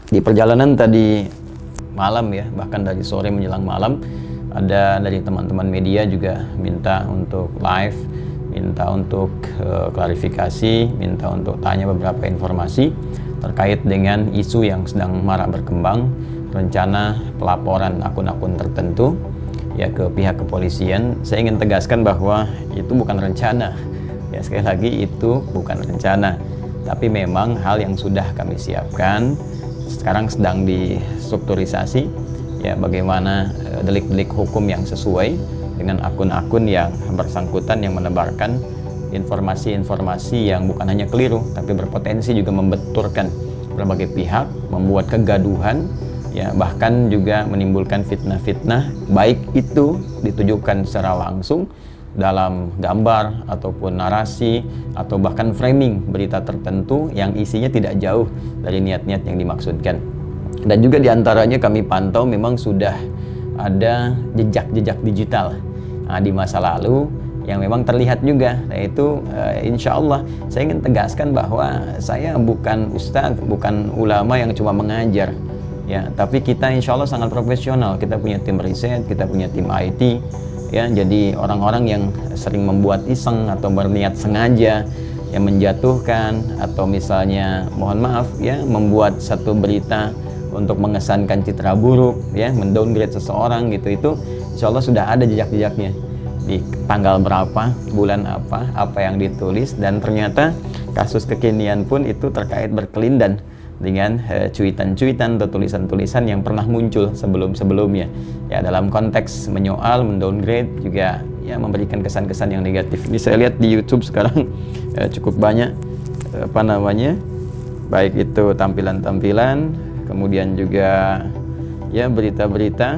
Di perjalanan tadi malam ya, bahkan dari sore menjelang malam, ada dari teman-teman media juga minta untuk live, minta untuk klarifikasi, minta untuk tanya beberapa informasi terkait dengan isu yang sedang marak berkembang, rencana pelaporan akun-akun tertentu ya ke pihak kepolisian. Saya ingin tegaskan bahwa itu bukan rencana. Ya, sekali lagi itu bukan rencana, tapi memang hal yang sudah kami siapkan. Sekarang sedang distrukturisasi ya, bagaimana delik-delik hukum yang sesuai dengan akun-akun yang bersangkutan yang menebarkan informasi-informasi yang bukan hanya keliru tapi berpotensi juga membenturkan berbagai pihak, membuat kegaduhan ya, bahkan juga menimbulkan fitnah-fitnah, baik itu ditujukan secara langsung dalam gambar ataupun narasi atau bahkan framing berita tertentu yang isinya tidak jauh dari niat-niat yang dimaksudkan. Dan juga diantaranya kami pantau memang sudah ada jejak-jejak digital di masa lalu yang memang terlihat juga. Nah itu insya Allah saya ingin tegaskan bahwa saya bukan ustadz, bukan ulama yang cuma mengajar ya, tapi kita insya Allah sangat profesional. Kita punya tim riset, kita punya tim IT ya, jadi orang-orang yang sering membuat iseng atau berniat sengaja yang menjatuhkan atau misalnya mohon maaf ya, membuat satu berita untuk mengesankan citra buruk ya, mendowngrade seseorang gitu, itu insya Allah sudah ada jejak-jejaknya di tanggal berapa, bulan apa yang ditulis, dan ternyata kasus kekinian pun itu terkait berkelindan dengan cuitan-cuitan atau tulisan-tulisan yang pernah muncul sebelum-sebelumnya ya, dalam konteks menyoal, mendowngrade juga ya, memberikan kesan-kesan yang negatif. Ini saya lihat di YouTube sekarang cukup banyak baik itu tampilan-tampilan, kemudian juga ya berita-berita,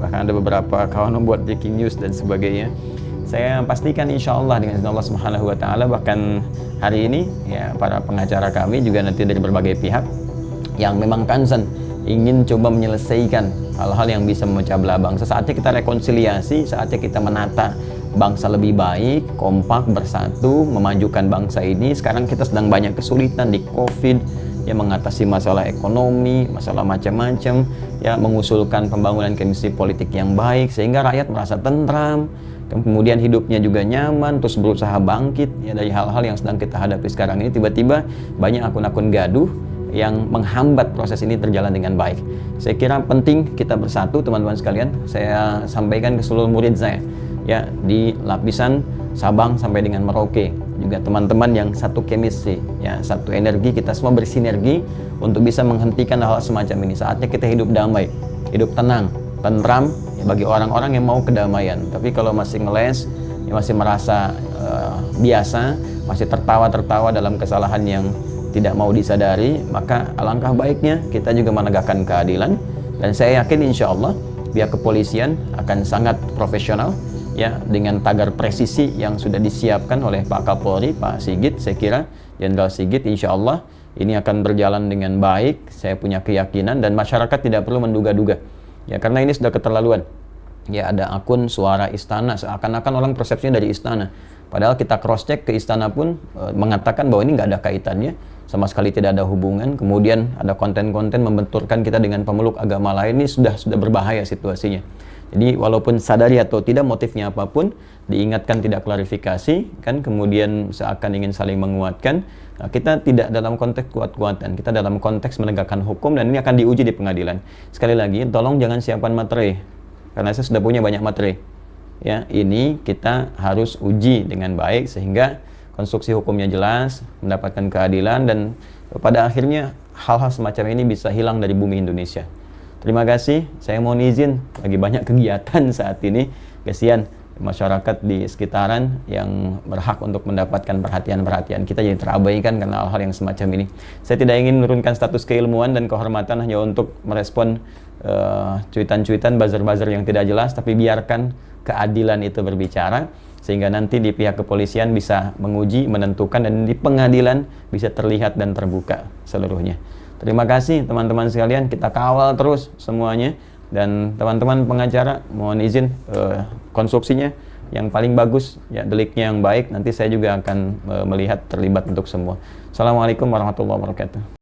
bahkan ada beberapa kawan membuat breaking news dan sebagainya. Saya pastikan insya Allah dengan izin Allah Subhanahu Wa Taala, bahkan hari ini ya para pengacara kami juga nanti dari berbagai pihak yang memang concern ingin coba menyelesaikan hal-hal yang bisa memecah belah bangsa. Saatnya kita rekonsiliasi, saatnya kita menata bangsa lebih baik, kompak, bersatu, memajukan bangsa ini. Sekarang kita sedang banyak kesulitan di COVID ya, mengatasi masalah ekonomi, masalah macam-macam ya, mengusulkan pembangunan kondisi politik yang baik sehingga rakyat merasa tentram, kemudian hidupnya juga nyaman, terus berusaha bangkit ya dari hal-hal yang sedang kita hadapi sekarang ini. Tiba-tiba banyak akun-akun gaduh yang menghambat proses ini berjalan dengan baik. Saya kira penting kita bersatu teman-teman sekalian. Saya sampaikan ke seluruh murid saya ya, di lapisan Sabang sampai dengan Merauke, juga teman-teman yang satu chemistry ya, satu energi, kita semua bersinergi untuk bisa menghentikan hal semacam ini. Saatnya kita hidup damai, hidup tenang, tentram ya, bagi orang-orang yang mau kedamaian. Tapi kalau masih ngeles ya, masih merasa biasa, masih tertawa-tertawa dalam kesalahan yang tidak mau disadari, maka alangkah baiknya kita juga menegakkan keadilan. Dan saya yakin insya Allah pihak kepolisian akan sangat profesional ya, dengan tagar presisi yang sudah disiapkan oleh Pak Kapolri, Pak Sigit. Saya kira Jenderal Sigit, insya Allah ini akan berjalan dengan baik. Saya punya keyakinan, dan masyarakat tidak perlu menduga-duga ya, karena ini sudah keterlaluan ya. Ada akun Suara Istana, seakan-akan orang persepsinya dari istana, padahal kita cross check ke istana pun mengatakan bahwa ini nggak ada kaitannya, sama sekali tidak ada hubungan. Kemudian ada konten-konten membenturkan kita dengan pemeluk agama lain. Ini sudah berbahaya situasinya. Jadi walaupun sadari atau tidak motifnya apapun, diingatkan tidak klarifikasi kan, kemudian seakan ingin saling menguatkan. Nah, kita tidak dalam konteks kuat-kuatan, kita dalam konteks menegakkan hukum, dan ini akan diuji di pengadilan. Sekali lagi, tolong jangan siapkan materi, karena saya sudah punya banyak materi ya. Ini kita harus uji dengan baik sehingga konstruksi hukumnya jelas, mendapatkan keadilan, dan pada akhirnya hal-hal semacam ini bisa hilang dari bumi Indonesia. Terima kasih, saya mohon izin, lagi banyak kegiatan saat ini, kasihan masyarakat di sekitaran yang berhak untuk mendapatkan perhatian-perhatian kita jadi terabaikan karena hal-hal yang semacam ini. Saya tidak ingin menurunkan status keilmuan dan kehormatan hanya untuk merespon cuitan-cuitan, buzzer-buzzer yang tidak jelas, tapi biarkan keadilan itu berbicara, sehingga nanti di pihak kepolisian bisa menguji, menentukan, dan di pengadilan bisa terlihat dan terbuka seluruhnya. Terima kasih teman-teman sekalian, kita kawal terus semuanya. Dan teman-teman pengacara, mohon izin konstruksinya yang paling bagus ya, deliknya yang baik, nanti saya juga akan melihat terlibat untuk semua. Assalamualaikum warahmatullahi wabarakatuh.